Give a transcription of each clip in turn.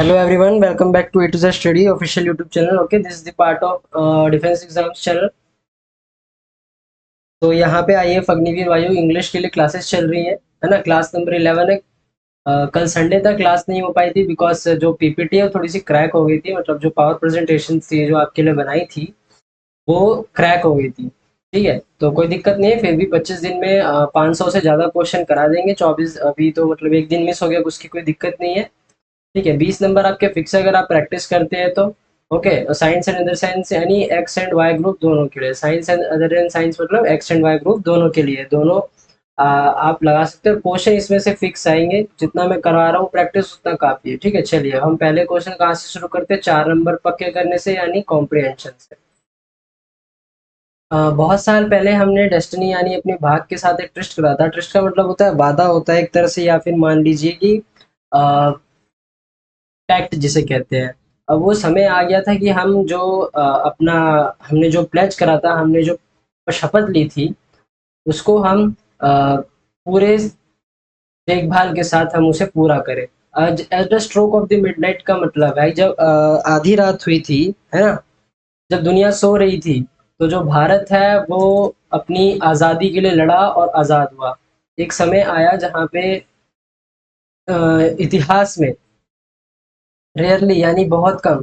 Hello everyone, welcome back to A to Z Study official YouTube channel. Okay, this is the part of defense exams channel. तो यहाँ पे आइए अग्निवीर वायु English के लिए classes चल रही है ना। क्लास नंबर 11 है। कल संडे तक क्लास नहीं हो पाई थी बिकॉज जो पीपीटी है थोड़ी सी क्रैक हो गई थी। मतलब जो पावर प्रेजेंटेशन थी जो आपके लिए बनाई थी वो क्रैक हो गई थी। ठीक है, तो कोई दिक्कत नहीं है। फिर भी 25 दिन में 500 से ज़्यादा क्वेश्चन करा देंगे। 24 अभी तो मतलब एक दिन मिस हो गया, उसकी कोई दिक्कत नहीं है। ठीक है, 20 नंबर आपके फिक्स है अगर आप प्रैक्टिस करते हैं तो। Okay, science and other science यानी एक्स एंड वाई ग्रुप दोनों के लिए। Science and other and science मतलब एक्स एंड वाई ग्रुप दोनों के लिए। दोनों आप लगा सकते हो। क्वेश्चन इसमें से फिक्स आएंगे, जितना मैं करवा रहा हूँ प्रैक्टिस उतना काफी है। ठीक है, चलिए हम पहले क्वेश्चन कहाँ से शुरू करते हैं? 4 नंबर पक्के करने से यानी कॉम्प्रिहेंशन से। बहुत साल पहले हमने डेस्टिनी यानी अपने भाग के साथ एक ट्रिस्ट करा था। ट्रिस्ट का मतलब होता है वादा होता है एक तरह से, या फिर मान लीजिए कि पैक्ट जिसे कहते हैं। अब वो समय आ गया था कि हम जो अपना हमने जो प्लेज करा था, हमने जो शपथ ली थी उसको हम पूरे देखभाल के साथ हम उसे पूरा करें। At the stroke of the midnight का मतलब है जब आधी रात हुई थी, है ना, जब दुनिया सो रही थी, तो जो भारत है वो अपनी आज़ादी के लिए लड़ा और आज़ाद हुआ। एक समय आया जहाँ पे इतिहास में रेयरली यानी बहुत कम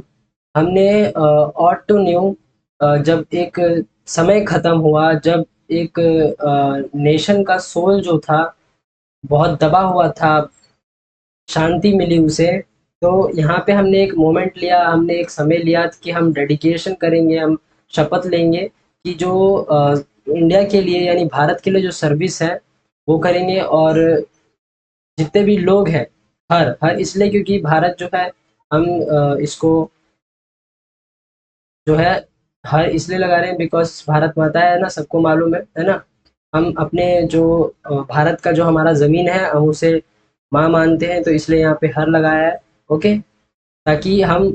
हमने ऑट टू न्यू, जब एक समय खत्म हुआ, जब एक नेशन का सोल जो था बहुत दबा हुआ था, शांति मिली उसे। तो यहाँ पे हमने एक मोमेंट लिया, हमने एक समय लिया कि हम डेडिकेशन करेंगे, हम शपथ लेंगे कि जो इंडिया के लिए यानी भारत के लिए जो सर्विस है वो करेंगे। और जितने भी लोग हैं, हर हर इसलिए क्योंकि भारत जो है, हम इसको जो है हर इसलिए लगा रहे हैं बिकॉज भारत माता है ना, सबको मालूम है ना। हम अपने जो भारत का जो हमारा ज़मीन है हम उसे माँ मानते हैं, तो इसलिए यहाँ पे हर लगाया है। ओके, ताकि हम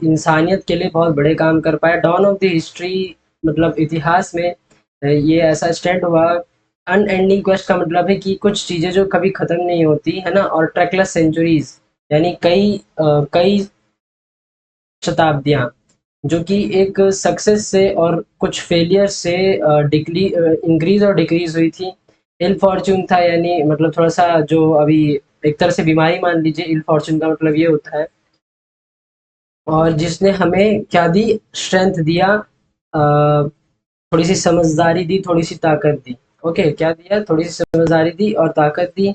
इंसानियत के लिए बहुत बड़े काम कर पाए। डॉन ऑफ द हिस्ट्री मतलब इतिहास में ये ऐसा स्टैंड हुआ। अनएंडिंग क्वेस्ट का मतलब है कि कुछ चीज़ें जो कभी ख़त्म नहीं होती है ना। और ट्रैकलेस सेंचुरीज यानी कई शताब्दियाँ जो कि एक सक्सेस से और कुछ फेलियर से डिक्ली इंक्रीज और डिक्रीज हुई थी। इल फॉर्च्यून था यानी मतलब थोड़ा सा जो अभी एक तरह से बीमारी मान लीजिए। इल फॉर्च्यून का मतलब ये होता है। और जिसने हमें क्या दी? स्ट्रेंथ दिया, थोड़ी सी समझदारी दी, थोड़ी सी ताकत दी। ओके, क्या दिया? थोड़ी सी समझदारी दी और ताकत दी।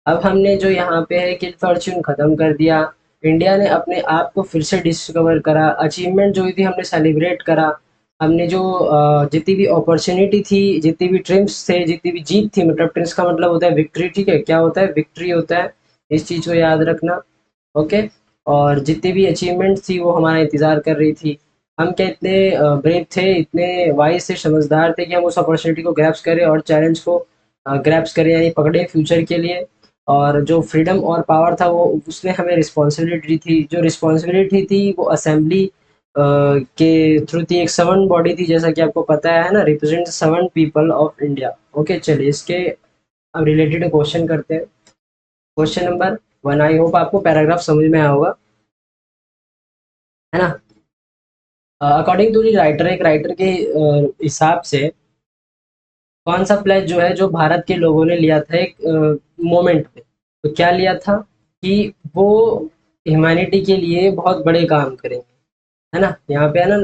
अब हमने जो यहाँ पे है किल फॉर्च्यून ख़त्म कर दिया। इंडिया ने अपने आप को फिर से डिस्कवर करा। अचीवमेंट जो हुई थी हमने सेलिब्रेट करा। हमने जो जितनी भी अपॉर्चुनिटी थी, जितनी भी ड्रीम्स थे, जितनी भी जीत थी, मतलब ड्रीम्स का मतलब होता है विक्ट्री। ठीक है, क्या होता है? विक्ट्री होता है। इस चीज़ को याद रखना। ओके, और जितनी भी अचीवमेंट्स थी वो हमारा इंतज़ार कर रही थी। हम क्या इतने ब्रेव थे, इतने वाइज थे, समझदार थे कि हम उस अपॉर्चुनिटी को ग्रैब्स करें और चैलेंज को ग्रैब्स करें यानी पकड़े फ्यूचर के लिए। और जो फ्रीडम और पावर था वो उसने हमें रिस्पॉन्सिबिलिटी थी। जो रिस्पॉन्सिबिलिटी थी वो असेंबली के थ्रू थी। एक सवर्न बॉडी थी जैसा कि आपको पता है ना, represent sovereign people of India. Okay, चलिए इसके अब रिलेटेड क्वेश्चन करते हैं। क्वेश्चन नंबर 1, आई होप आपको पैराग्राफ समझ में आया होगा, है ना। अकॉर्डिंग टू द राइटर, एक राइटर के हिसाब से कौन सा प्लेज जो है जो भारत के लोगों ने लिया था एक मोमेंट पे, तो क्या लिया था कि वो ह्यूमैनिटी के लिए बहुत बड़े काम करेंगे, है ना। यहाँ पे है ना,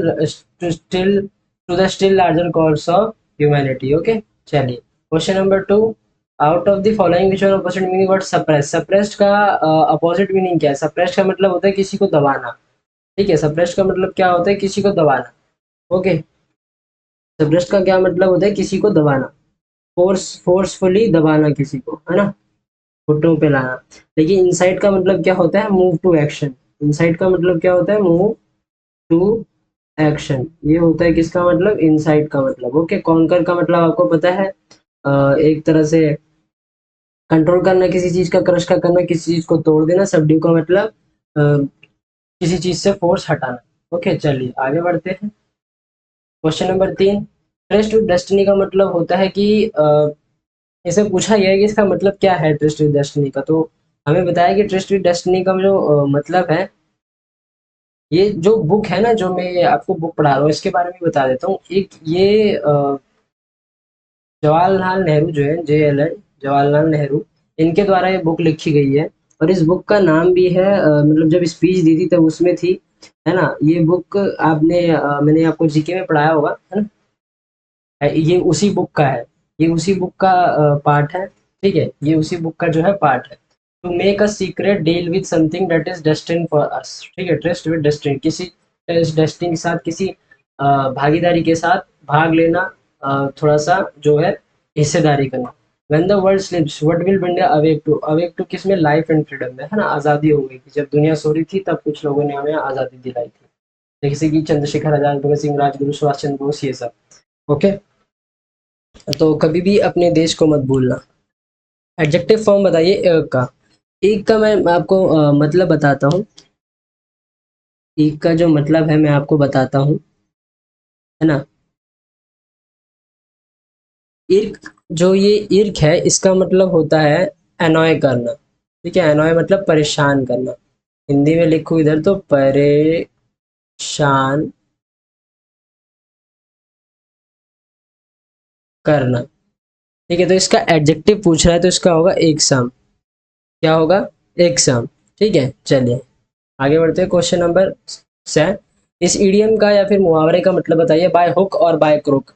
to the still larger cause of humanity. Okay, चलिए question number 2, out of the following which one opposite meaning word suppress? Suppressed का अपोजिट मीनिंग क्या है? सप्रेस्ड का मतलब होता है किसी को दबाना। ठीक है, सप्रेस्ड का मतलब क्या होता है? किसी को दबाना। ओके, सप्रेस्ड का क्या मतलब होता है? किसी को दबाना, फोर्सफुली दबाना किसी को, है ना, घुटनों पे लाना। लेकिन इनसाइड का मतलब क्या होता है? Move to action. इनसाइड का मतलब क्या होता है? Move to action. ये होता है किसका मतलब? इनसाइड का मतलब। ओके, कॉन्कर का मतलब आपको पता है, एक तरह से कंट्रोल करना किसी चीज का, क्रश का करना किसी चीज को, तोड़ देना। सबड्यू का मतलब किसी चीज से फोर्स हटाना। ओके, चलिए आगे बढ़ते हैं। Question number 3, tryst to destiny का मतलब होता है कि इसे पूछा गया है कि इसका मतलब क्या है ट्विस्ट विद डेस्टिनी का। तो हमें बताया कि ट्विस्ट विद डेस्टिनी का जो मतलब है ये जो बुक है ना, जो मैं आपको बुक पढ़ा रहा हूँ, इसके बारे में बता देता हूँ। एक ये जवाहरलाल नेहरू जो है, JLN, जवाहरलाल नेहरू, इनके द्वारा ये बुक लिखी गई है। और इस बुक का नाम भी है, मतलब जब स्पीच दी थी तब उसमें थी, है ना। ये बुक आपने मैंने आपको जीके में पढ़ाया होगा, है ना। ये उसी बुक का है, ये उसी बुक का पार्ट है, ठीक है। ये उसी बुक का जो है पार्ट है। To make a secret deal with something that is destined for us, ठीक है। ट्रस्ट विद डेस्टिनी, किसी डेस्टिनी के साथ, किसी भागीदारी के साथ भाग लेना, थोड़ा सा जो है हिस्सेदारी करना। When the world sleeps what will India awake to, awake to किसमें, लाइफ एंड फ्रीडम में, है ना। आज़ादी हो गई थी जब दुनिया सो रही थी, तब कुछ लोगों ने हमें आज़ादी दिलाई थी, जैसे कि चंद्रशेखर आजाद, भगत सिंह, राजगुरु, सुभाष चंद्र बोस, ये सब। ओके। तो कभी भी अपने देश को मत भूलना। एडजेक्टिव फॉर्म बताइए एक का। एक का मैं आपको मतलब बताता हूँ। एक का जो मतलब है मैं आपको बताता हूँ, है ना। इर्क, जो ये इर्क है, इसका मतलब होता है एनॉय करना, ठीक है। एनॉय मतलब परेशान करना। हिंदी में लिखूं इधर तो परेशान करना, ठीक है। तो इसका एडजेक्टिव पूछ रहा है, तो इसका होगा एक सम। क्या होगा, एक सम, ठीक है। चलिए आगे बढ़ते हैं। क्वेश्चन नंबर 7, इस इडियम का या फिर मुहावरे का मतलब बताइए, बाय हुक और बाय क्रुक।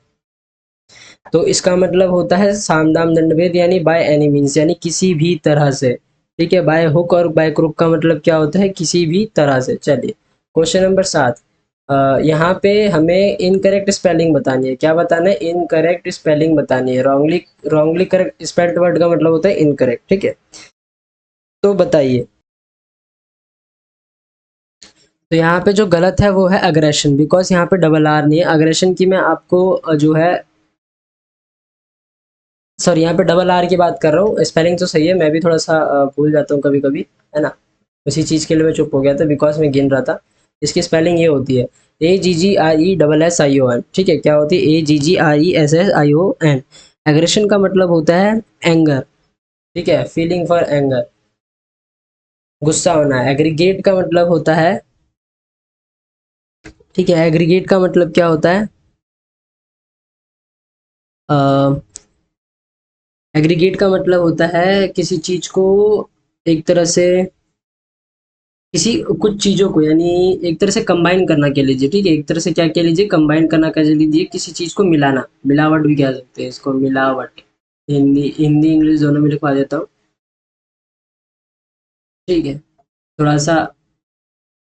तो इसका मतलब होता है साम दाम दंड भेद, यानी बाय एनी मीन्स, यानी किसी भी तरह से, ठीक है। बाय हुक और बाय क्रुक का मतलब क्या होता है, किसी भी तरह से। चलिए क्वेश्चन नंबर 7, यहाँ पे हमें इनकरेक्ट स्पेलिंग बतानी है। क्या बताना है, इनकरेक्ट स्पेलिंग बतानी है। Wrongly, wrongly correct spelled word का मतलब होता है इनकरेक्ट, ठीक है। तो बताइए। तो यहाँ पे जो गलत है वो है अग्रेशन, बिकॉज यहाँ पे डबल आर नहीं है। अग्रेशन की मैं आपको जो है, सॉरी, यहाँ पे डबल आर की बात कर रहा हूँ। स्पेलिंग तो सही है, मैं भी थोड़ा सा भूल जाता हूँ कभी कभी, है ना। उसी चीज़ के लिए मैं चुप हो गया था, बिकॉज मैं गिन रहा था। इसकी स्पेलिंग ये होती है AGGRESSION, ठीक है। क्या होती है, AGGRESSION। एग्रेशन का मतलब होता है एंगर, ठीक है, फीलिंग फॉर एंगर, गुस्सा होना। एग्रीगेट का मतलब होता है, ठीक है, एग्रीगेट का मतलब क्या होता है, एग्रीगेट का मतलब होता है किसी चीज को एक तरह से, किसी कुछ चीजों को, यानी एक तरह से कंबाइन करना कह लीजिए, ठीक है। एक तरह से क्या कह लीजिए, कंबाइन करना कह लीजिए, किसी चीज को मिलाना, मिलावट भी कह सकते हैं इसको, मिलावट। हिंदी हिंदी इंग्लिश दोनों में लिखवा देता हूँ, ठीक है। थोड़ा सा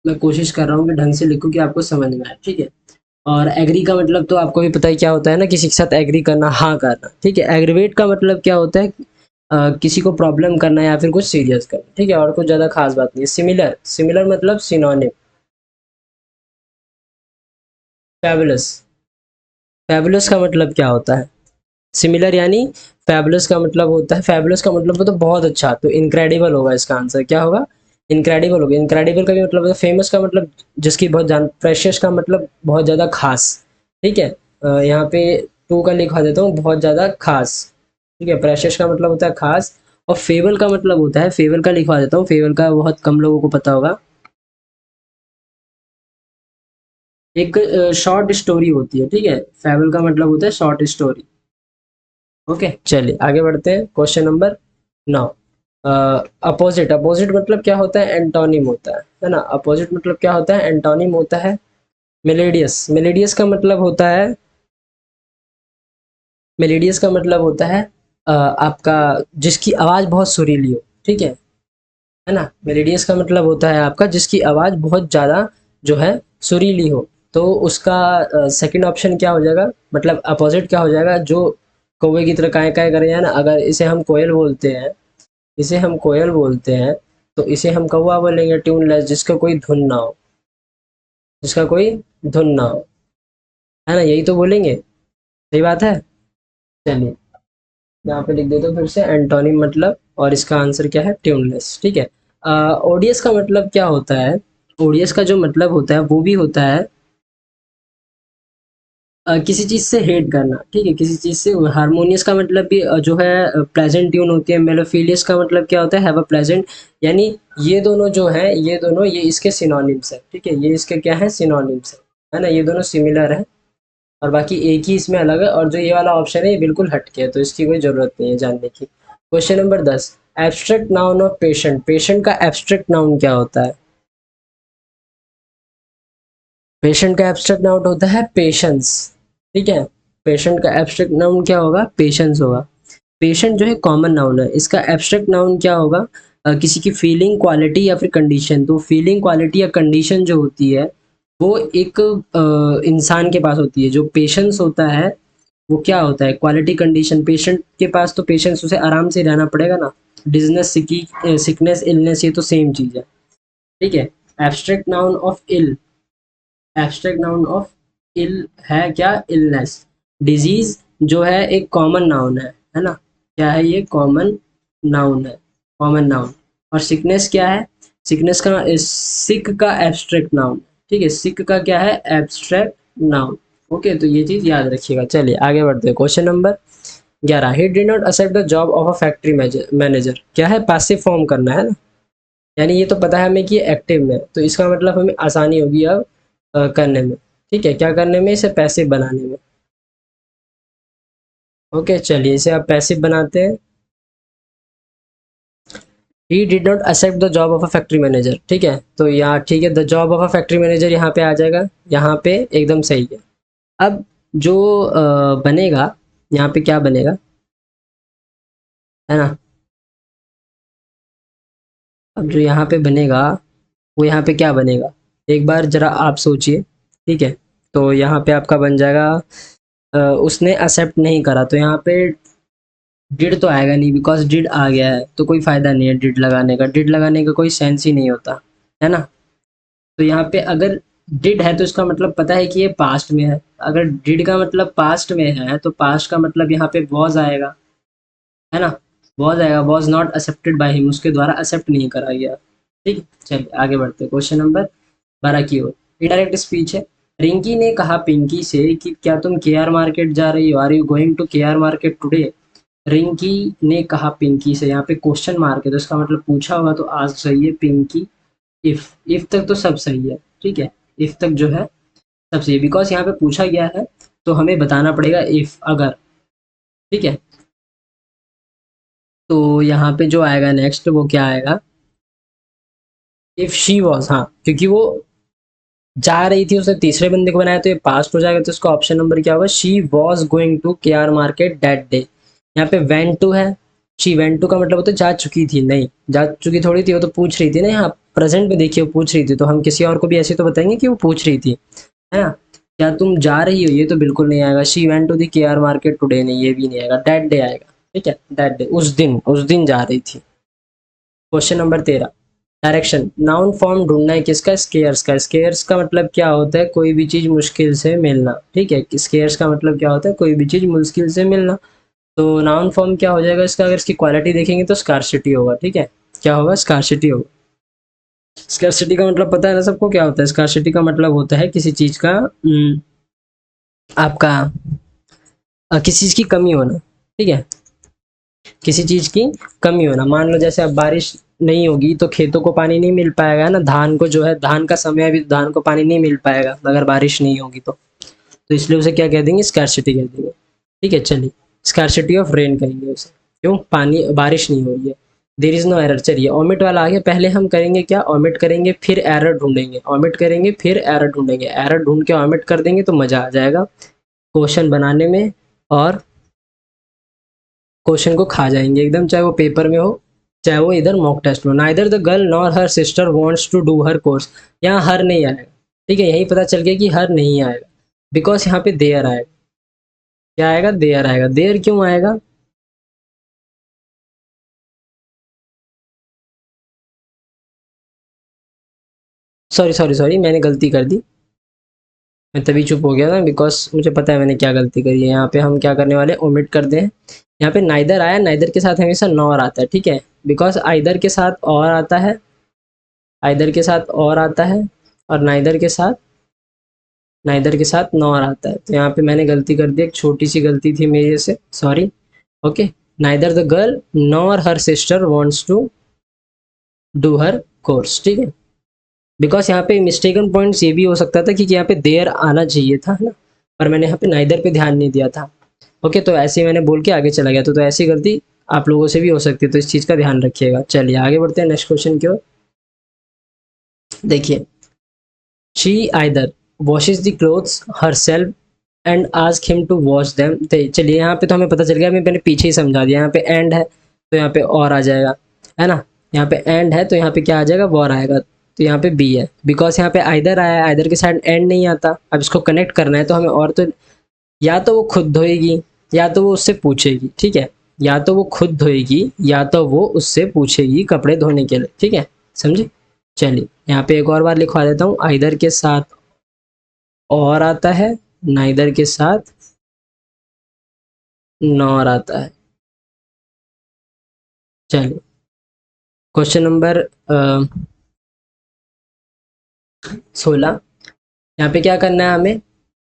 मैं कोशिश कर रहा हूँ कि ढंग से लिखूँ कि आपको समझ में आए, ठीक है। और एग्री का मतलब तो आपको भी पता है क्या होता है ना, किसी के साथ एग्री करना, हाँ करना, ठीक है। एग्रीवेट का मतलब क्या होता है, किसी को प्रॉब्लम करना या फिर कुछ सीरियस करना, ठीक है। और कुछ ज़्यादा खास बात नहीं है। सिमिलर, सिमिलर मतलब सिनोनिम। फैबुलस, फैबुलस का मतलब क्या होता है, सिमिलर यानी फैबुलस का मतलब होता है, फैबुलस का मतलब होता है बहुत अच्छा, तो इनक्रेडिबल होगा इसका आंसर। क्या होगा, इनक्रेडिबल होगा। इनक्रेडिबल का भी मतलब होता है फेमस का मतलब जिसकी बहुत जान, प्रेशियस का मतलब बहुत ज़्यादा खास, ठीक है। यहाँ पे टू का लिखवा देता हूँ, बहुत ज़्यादा खास, ठीक है। प्रेशियस का मतलब होता है खास। और फेबल का मतलब होता है, फेबल का लिखवा देता हूँ, फेबल का बहुत कम लोगों को पता होगा। एक शॉर्ट स्टोरी होती है, ठीक है। फेबल का मतलब होता है शॉर्ट स्टोरी। ओके, चलिए आगे बढ़ते हैं। क्वेश्चन नंबर 9, अपोजिट, अपोजिट मतलब क्या होता है, एंटोनिम होता है ना। अपोजिट मतलब क्या होता है, एंटोनिम होता है। मेलेडियस, मेलेडियस का मतलब होता है, मेलेडियस का मतलब होता है आपका जिसकी आवाज़ बहुत सुरीली हो, ठीक है ना। मेलेडियस का मतलब होता है आपका जिसकी आवाज़ बहुत ज़्यादा जो है सुरीली हो। तो उसका सेकंड ऑप्शन क्या हो जाएगा, मतलब अपोजिट क्या हो जाएगा, जो कौवे की तरह काय काय करे, है ना। अगर इसे हम कोयल बोलते हैं, इसे हम कोयल बोलते हैं, तो इसे हम कौवा बोलेंगे, ट्यूनलेस, जिसका कोई धुन ना हो, जिसका कोई धुन ना हो, है ना। यही तो बोलेंगे, सही बात है। चलिए यहाँ पे लिख देता हूँ फिर से, एंटोनिम मतलब, और इसका आंसर क्या है, ट्यूनलेस, ठीक है। ओडियस का मतलब क्या होता है, ओडियस का जो मतलब होता है वो भी होता है किसी चीज़ से हेट करना, ठीक है, किसी चीज़ से। हारमोनियस का मतलब भी जो है प्लेजेंट ट्यून होती है। मेलोफिलियस का मतलब क्या होता है, हैव अ प्लेजेंट। यानी ये दोनों जो है, ये दोनों ये इसके सिनोनिम्स है, ठीक है, ये इसके क्या है, सिनोनिम्स है ना, ये दोनों सिमिलर है। और बाकी एक ही इसमें अलग है, और जो ये वाला ऑप्शन है ये बिल्कुल हटके है, तो इसकी कोई ज़रूरत नहीं है जानने की। Question number 10, abstract noun of patient. Patient का एब्स्ट्रैक्ट नाउन क्या होता है? पेशेंट का एब्स्ट्रैक्ट नाउन होता है पेशेंस, ठीक है। पेशेंट का एब्स्ट्रैक्ट नाउन क्या होगा, पेशेंस होगा। पेशेंट जो है कॉमन नाउन है, इसका एब्स्ट्रैक्ट नाउन क्या होगा, किसी की फीलिंग, क्वालिटी या फिर कंडीशन। तो फीलिंग, क्वालिटी या कंडीशन जो होती है वो एक इंसान के पास होती है। जो पेशेंस होता है वो क्या होता है, क्वालिटी, कंडीशन। पेशेंट के पास तो पेशेंस, उसे आराम से रहना पड़ेगा ना। डिजनेस, सिकनेस, इलनेस, ये तो सेम चीज़ है, ठीक है। Abstract noun of ill, abstract noun of ill है क्या, इलनेस। डिजीज जो है एक कॉमन नाउन है ना, क्या है ये, कॉमन नाउन है, कॉमन नाउन। और सिकनेस क्या है, सिकनेस का, सिक का एब्स्ट्रैक्ट नाउन, ठीक है, सिक का क्या है, एब्स्ट्रैक्ट नाउन। ओके, तो ये चीज याद रखिएगा। चलिए आगे बढ़ते हैं। Question number 11, he did not accept the job of a factory manager. क्या है, पैसिव फॉर्म करना है ना, यानी ये तो पता है हमें कि एक्टिव में, तो इसका मतलब हमें आसानी होगी अब करने में, ठीक है, क्या करने में, इसे पैसिव बनाने में। ओके, चलिए इसे अब पैसिव बनाते हैं। He did not accept the job of a factory manager, ठीक है, तो यहाँ ठीक है, the job of a factory manager यहाँ पे आ जाएगा, यहाँ पे एकदम सही है। अब जो बनेगा, यहाँ पे क्या बनेगा, है ना, अब जो यहाँ पे बनेगा वो यहाँ पे क्या बनेगा, एक बार जरा आप सोचिए, ठीक है। तो यहाँ पे आपका बन जाएगा, उसने एक्सेप्ट नहीं करा, तो यहाँ पे डिड तो आएगा नहीं, बिकॉज डिड आ गया है, तो कोई फायदा नहीं है डिड लगाने का, डिड लगाने का कोई सेंस ही नहीं होता, है ना। तो यहाँ पे अगर डिड है तो इसका मतलब पता है कि ये पास्ट में है। अगर डिड का मतलब पास्ट में है तो पास्ट का मतलब यहाँ पे वॉज आएगा, है ना। वॉज आएगा, was not accepted by him, उसके द्वारा एक्सेप्ट नहीं करा गया, ठीक। चलिए आगे बढ़ते हैं क्वेश्चन नंबर 12 की ओर। इनडायरेक्ट स्पीच है। रिंकी ने कहा पिंकी से कि क्या तुम केआर मार्केट जा रही हो, are you going to KR market today. Rinki ने कहा पिंकी से, यहाँ पे क्वेश्चन मार्क है तो इसका मतलब पूछा होगा, तो आज सही है पिंकी। इफ तक तो सब सही है, ठीक है, इफ तक जो है सब सही है, बिकॉज यहाँ पे पूछा गया है तो हमें बताना पड़ेगा इफ, अगर, ठीक है। तो यहाँ पे जो आएगा नेक्स्ट वो क्या आएगा, इफ शी वॉज, हाँ, क्योंकि वो जा रही थी, उसने तीसरे बंदे को बनाया तो ये पास्ट हो जाएगा, तो इसका ऑप्शन नंबर क्या होगा, शी वॉज गोइंग टू के आर मार्केट दैट डे। यहाँ पे वेंट टू है, शी वेंट टू का मतलब होता है जा चुकी थी, नहीं जा चुकी थोड़ी थी, वो तो पूछ रही थी ना, यहाँ प्रेजेंट में देखिए वो पूछ रही थी, तो हम किसी और को भी ऐसे तो बताएंगे कि वो पूछ रही थी, है ना। क्या तुम जा रही हो, ये तो बिल्कुल नहीं आएगा। शी वेंट टू द के आर मार्केट टुडे, नहीं, ये भी नहीं आएगा। दैट डे आएगा, ठीक है, दैट डे, उस दिन जा रही थी। Question number 13, direction. Noun form ढूंढना है किसका, स्केयर्स का। स्केयर्स का मतलब क्या होता है, कोई भी चीज मुश्किल से मिलना, ठीक है, स्केयर्स का मतलब क्या होता है, कोई भी चीज मुश्किल से मिलना। तो नाउन फॉर्म क्या हो जाएगा इसका, अगर इसकी क्वालिटी देखेंगे तो स्कार्सिटी होगा, ठीक है, क्या होगा, स्कार्सिटी होगा। स्कार्सिटी का मतलब पता है ना सबको क्या होता है, स्कार्सिटी का मतलब होता है किसी चीज का आपका किसी चीज की कमी होना, ठीक है, किसी चीज की कमी होना। मान लो जैसे अब बारिश नहीं होगी तो खेतों को पानी नहीं मिल पाएगा ना, धान को जो है, धान का समय अभी, धान को पानी नहीं मिल पाएगा अगर बारिश नहीं होगी तो इसलिए उसे क्या कह देंगे, स्कैरसिटी कह देंगे, ठीक है। चलिए स्कैरसिटी ऑफ रेन कहेंगे उसे, क्यों, पानी, बारिश नहीं हो रही है। There is no error. चलिए ओमिट वाला आ गया, पहले हम करेंगे क्या, ओमिट करेंगे फिर एरर ढूंढेंगे, ओमिट करेंगे फिर एरर ढूंढेंगे, एरर ढूंढ के ओमिट कर देंगे तो मजा आ जाएगा क्वेश्चन बनाने में, और क्वेश्चन को खा जाएंगे एकदम, चाहे वो पेपर में हो चाहे वो इधर मॉक टेस्ट में। Neither the girl nor her sister wants to do her course, यहाँ हर नहीं आएगा, ठीक है, यही पता चल गया कि हर नहीं आएगा, बिकॉज यहाँ पे देयर आएगा। क्या आएगा, देयर आएगा। देयर क्यों आएगा, सॉरी सॉरी सॉरी, मैंने गलती कर दी, मैं तभी चुप हो गया था, बिकॉज मुझे पता है मैंने क्या गलती करी है। यहाँ पे हम क्या करने वाले, ओमिट कर दें। यहाँ पे नाइदर आया, नाइदर के साथ हमेशा नॉर आता है, ठीक है, बिकॉज आइदर के साथ और आता है, आइदर के साथ और आता है, और नाइदर के साथ नाइदर के साथ नॉर आता है, तो यहाँ पे मैंने गलती कर दी, एक छोटी सी गलती थी मेरे से, sorry. Okay, neither the girl nor her sister wants to do her course, ठीक है। बिकॉज यहाँ पे मिस्टेकन पॉइंट्स ये भी हो सकता था कि यहाँ पे देयर आना चाहिए था, है ना, पर मैंने यहाँ पे नाइदर पे ध्यान नहीं दिया था। ओके, तो ऐसे ही मैंने बोल के आगे चला गया, तो ऐसी गलती आप लोगों से भी हो सकती है, तो इस चीज़ का ध्यान रखिएगा। चलिए आगे बढ़ते हैं नेक्स्ट क्वेश्चन की ओर। देखिए, she either washes the clothes herself and ask him to wash them. चलिए यहाँ पे तो हमें पता चल गया, मैंने पीछे ही समझा दिया, यहाँ पे एंड है तो यहाँ पे और आ जाएगा, है ना, यहाँ पे एंड है तो यहाँ पे क्या आ जाएगा, वॉर आएगा, तो यहाँ पे बी है। बिकॉज यहाँ पे आइदर आया है, आइदर के साथ एंड नहीं आता, अब इसको कनेक्ट करना है तो हमें और, तो या तो वो खुद धोएगी या तो वो उससे पूछेगी, ठीक है, या तो वो खुद धोएगी या तो वो उससे पूछेगी कपड़े धोने के लिए, ठीक है, समझे। चलिए यहाँ पे एक और बार लिखवा देता हूँ, आइदर के साथ और आता है, नाइदर के साथ नॉर आता है। चलिए क्वेश्चन नंबर 16, यहाँ पे क्या करना है हमें,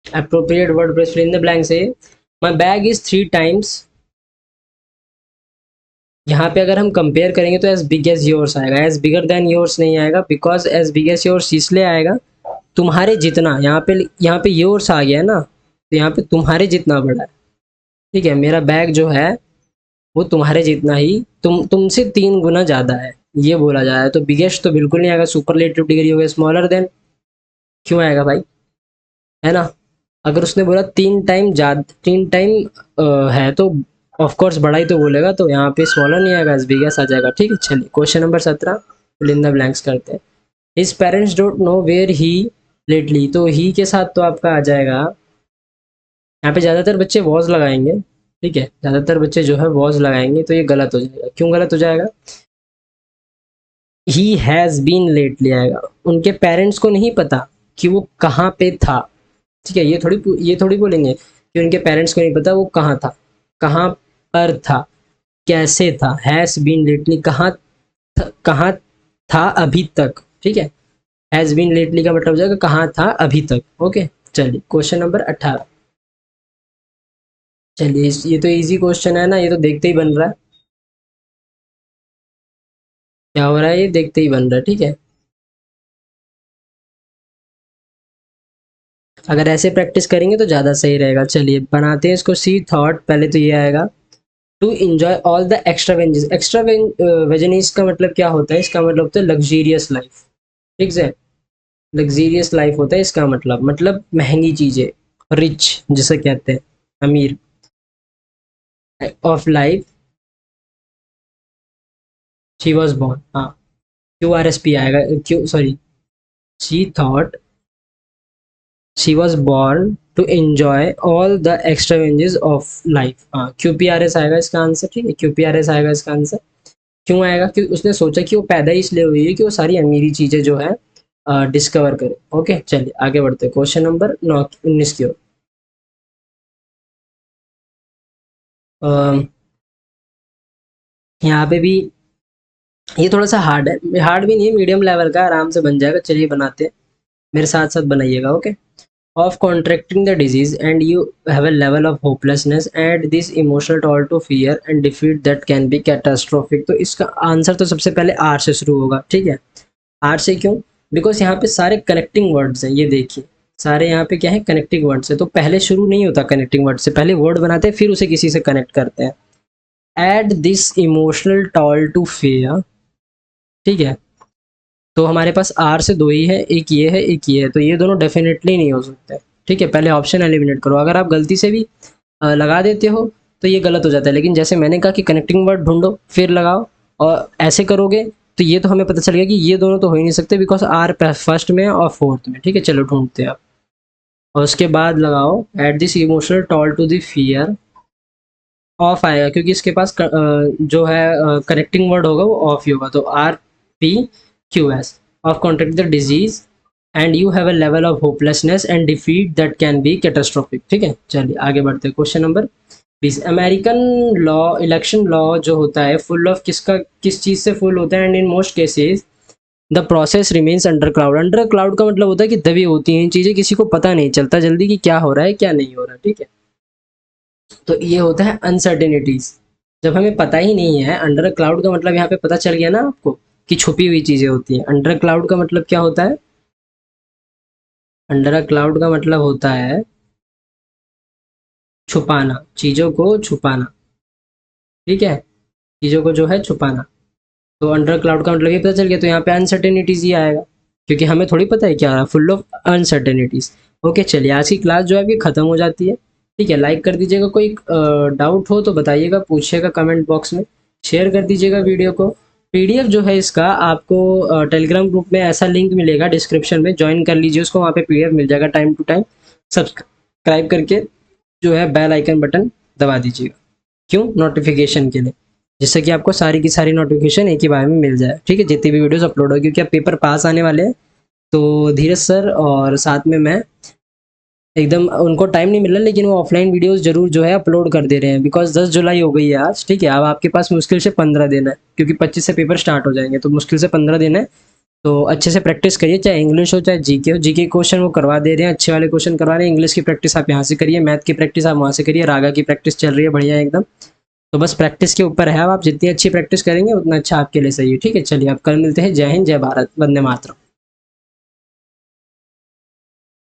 appropriate word place fill in the blank से। माई बैग इज 3 टाइम्स, यहाँ पे अगर हम कंपेयर करेंगे तो एज बिग एज योर्स आएगा, एज बिगर देन योर्स नहीं आएगा, because as big as yours इसलिए आएगा तुम्हारे जितना, यहाँ पे योर्स आ गया ना, तो यहाँ पे तुम्हारे जितना बड़ा है, ठीक है, मेरा बैग जो है वो तुम्हारे जितना ही, तुमसे 3 गुना ज़्यादा है, ये बोला जा रहा है, तो बिगेस्ट तो बिल्कुल नहीं आएगा, सुपरलेटिव डिग्री हो गया, स्मॉलर देन क्यों आएगा भाई, है ना। अगर उसने बोला 3 टाइम है तो ऑफ कोर्स बड़ा ही तो बोलेगा, तो यहाँ पे स्मॉलर नहीं आएगा, बिगेस्ट आ जाएगा, ठीक है। चलिए question number 17 fill in the blanks करते हैं। His parents don't know where he lately, तो ही के साथ तो आपका आ जाएगा, यहाँ पे ज़्यादातर बच्चे वॉज लगाएंगे, ठीक है, ज़्यादातर बच्चे जो है वॉज लगाएंगे, तो ये गलत हो जाएगा। क्यों गलत हो जाएगा, ही हैज़ बीन लेटली आएगा, उनके पेरेंट्स को नहीं पता कि वो कहाँ पे था, ठीक है, ये थोड़ी बोलेंगे कि उनके पेरेंट्स को नहीं पता वो कहाँ था, कहाँ पर था, कैसे था, हैज़ बीन लेटली कहाँ था अभी तक, ठीक है, हैज़ बीन लेटली का मतलब हो जाएगा कहाँ था अभी तक। ओके, चलिए क्वेश्चन नंबर 18। चलिए ये तो इजी क्वेश्चन है ना, ये तो देखते ही बन रहा है, क्या हो रहा है, ये देखते ही बन रहा है, ठीक है। अगर ऐसे प्रैक्टिस करेंगे तो ज़्यादा सही रहेगा। चलिए बनाते हैं इसको। सी थॉट, पहले तो ये आएगा to enjoy all the extravagances. Extravagances का मतलब क्या होता है, इसका मतलब होता है लग्जीरियस लाइफ, ठीक है, लग्जीरियस लाइफ होता है इसका मतलब महंगी चीज़ें, रिच जिसे कहते हैं, अमीर of life she was born, हाँ, क्यू आर एस पी आएगा, Q sorry, she thought she was born to enjoy all the extravagances of life, हाँ, क्यू पी आर एस आएगा इसका आंसर, ठीक है, क्यू पी आर एस आएगा इसका answer. क्यों आएगा, क्योंकि उसने सोचा कि वो पैदा ही इसलिए हुई है कि वो सारी अमीरी चीज़ें जो है डिस्कवर करे। ओके, चलिए आगे बढ़ते हैं क्वेश्चन नंबर 19 की ओर। यहाँ पे भी ये थोड़ा सा हार्ड है, हार्ड भी नहीं है, मीडियम लेवल का, आराम से बन जाएगा। चलिए बनाते हैं, मेरे साथ साथ बनाइएगा। Okay, of contracting the disease and you have a level of hopelessness add this emotional toll to fear and defeat that can be catastrophic। तो इसका आंसर तो सबसे पहले आर से शुरू होगा, ठीक है, आर से क्यों, बिकॉज यहाँ पे सारे कनेक्टिंग वर्ड्स हैं, ये देखिए सारे यहाँ पे क्या है, कनेक्टिंग वर्ड्स है, तो पहले शुरू नहीं होता कनेक्टिंग वर्ड से, पहले वर्ड बनाते हैं फिर उसे किसी से कनेक्ट करते हैं। Add this emotional toll to fear, ठीक है, तो हमारे पास आर से 2 ही है, एक ये है एक ये है, तो ये दोनों डेफिनेटली नहीं हो सकते, ठीक है, पहले ऑप्शन एलिमिनेट करो। अगर आप गलती से भी लगा देते हो तो ये गलत हो जाता है, लेकिन जैसे मैंने कहा कि कनेक्टिंग वर्ड ढूंढो फिर लगाओ, और ऐसे करोगे तो ये तो हमें पता चल गया कि ये दोनों तो हो ही नहीं सकते, बिकॉज आर फर्स्ट में और फोर्थ में, ठीक है, चलो ढूंढते हैं आप, और उसके बाद लगाओ at this emotional toll to the fear, of आएगा क्योंकि इसके पास जो है कनेक्टिंग वर्ड होगा वो ऑफ ही होगा, तो R P Q S, of contract the disease and you have a level of hopelessness and defeat that can be catastrophic, ठीक है। चलिए आगे बढ़ते हैं, question number 20। American law, election law जो होता है फुल ऑफ किस चीज़ से फुल होता है, and in most cases the process remains under cloud. Under cloud का मतलब होता है कि दबी होती हैं चीज़ें, किसी को पता नहीं चलता जल्दी कि क्या हो रहा है क्या नहीं हो रहा, ठीक है। तो ये होता है अनसर्टेनिटीज, जब हमें पता ही नहीं है। अंडर क्लाउड का मतलब यहाँ पे पता चल गया ना आपको कि छुपी हुई चीज़ें होती हैं। अंडर क्लाउड का मतलब क्या होता है? अंडर क्लाउड का मतलब होता है छुपाना, चीज़ों को छुपाना, ठीक है, चीज़ों को जो है छुपाना। तो अंडर क्लाउड का मतलब ये पता चल गया। तो यहाँ पे अनसर्टेनिटीज ही आएगा, क्योंकि हमें थोड़ी पता है क्या, फुल ऑफ अनसर्टेनिटीज। ओके चलिए, आज की क्लास जो है अभी खत्म हो जाती है, ठीक है। लाइक कर दीजिएगा, कोई डाउट हो तो बताइएगा, पूछिएगा कमेंट बॉक्स में, शेयर कर दीजिएगा वीडियो को। पीडीएफ जो है इसका आपको टेलीग्राम ग्रुप में ऐसा लिंक मिलेगा डिस्क्रिप्शन में, ज्वाइन कर लीजिए उसको, वहाँ पे पीडीएफ मिल जाएगा टाइम टू टाइम। सब्सक्राइब करके जो है बेल आइकन बटन दबा दीजिएगा, क्यों? नोटिफिकेशन के लिए, जिससे कि आपको सारी की सारी नोटिफिकेशन एक ही बार में मिल जाए, ठीक है, जितनी भी वीडियोस अपलोड हो। क्योंकि अब पेपर पास आने वाले हैं, तो धीरज सर और साथ में मैं एकदम, उनको टाइम नहीं मिल रहा, लेकिन वो ऑफलाइन वीडियोस जरूर जो है अपलोड कर दे रहे हैं। बिकॉज 10 जुलाई हो गई है आज, ठीक है। अब आपके पास मुश्किल से 15 दिन है, क्योंकि 25 से पेपर स्टार्ट हो जाएंगे, तो मुश्किल से 15 दिन है। तो अच्छे से प्रैक्टिस करिए, चाहे इंग्लिश हो चाहे जीके हो। जीके क्वेश्चन वो करवा दे रहे हैं, अच्छे वाले क्वेश्चन करवा रहे हैं। इंग्लिश की प्रैक्टिस आप यहाँ से करिए, मैथ की प्रैक्टिस आप वहाँ से करिए, रागा की प्रैक्टिस चल रही है बढ़िया एकदम। तो बस प्रैक्टिस के ऊपर है, आप जितनी अच्छी प्रैक्टिस करेंगे उतना अच्छा आपके लिए सही है, ठीक है। चलिए, आप कल मिलते हैं। जय हिंद, जय भारत, वंदे मातरम।